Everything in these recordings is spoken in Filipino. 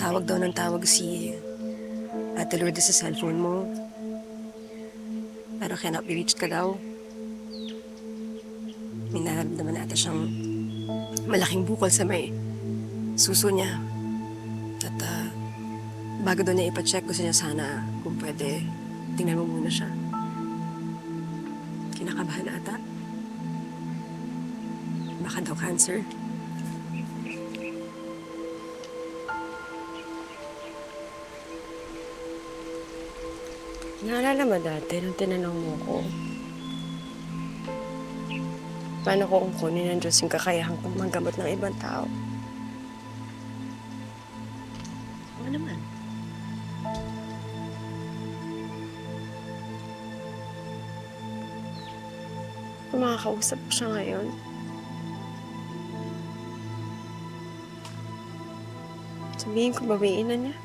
Tawag daw ng tawag si Ate Lourdes sa cellphone mo. Pero cannot be reached ka daw. May nararamdaman ata siyang malaking bukol sa may suso niya. At bago doon niya ipacheck, gusto niya sana kung pwede, tingnan mo muna siya. Kinakabahan ata. Baka daw cancer. Naalala mo dati nung tinanong mo ko, paano ko kunin ng Diyos yung kakayahang pagmanggamot ng ibang tao? Oo naman. Kung makakausap ko siya ngayon, sabihin ko bawiin na niya.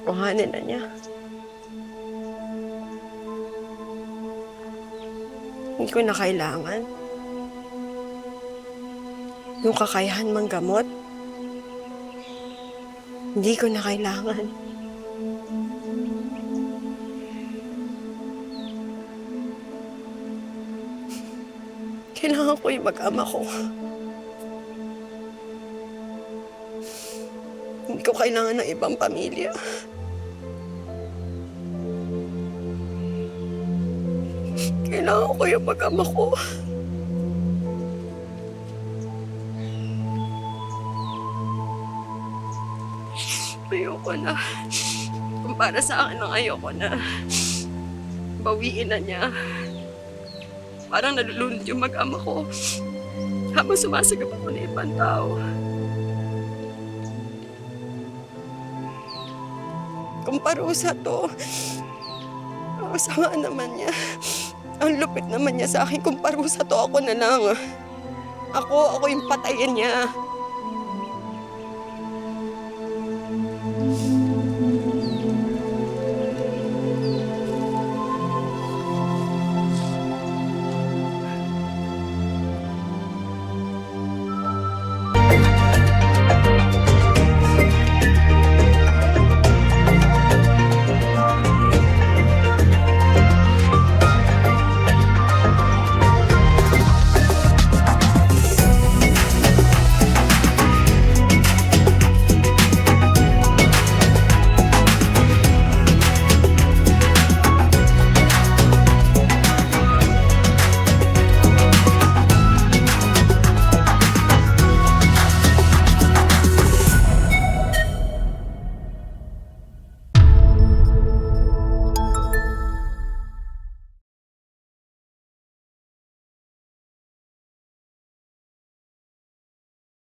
Kuhanin na niya. Hindi ko na kailangan. Yung kakayahan manggamot, hindi ko na kailangan. Kailangan ko yung mag-ama ko. Hindi ko kailangan ng ibang pamilya. Kailangan ko yung mag-ama ko. Ayoko na. Kung para sa akin lang, ayoko na. Bawiin na niya. Parang nalulunod yung mag-ama ko habang sumasagap ako ng ibang tao. Kung parusa to, ang sama naman niya. Ang lupit naman niya sa akin. Kung parusa to, ako na lang. Ako yung patayin niya.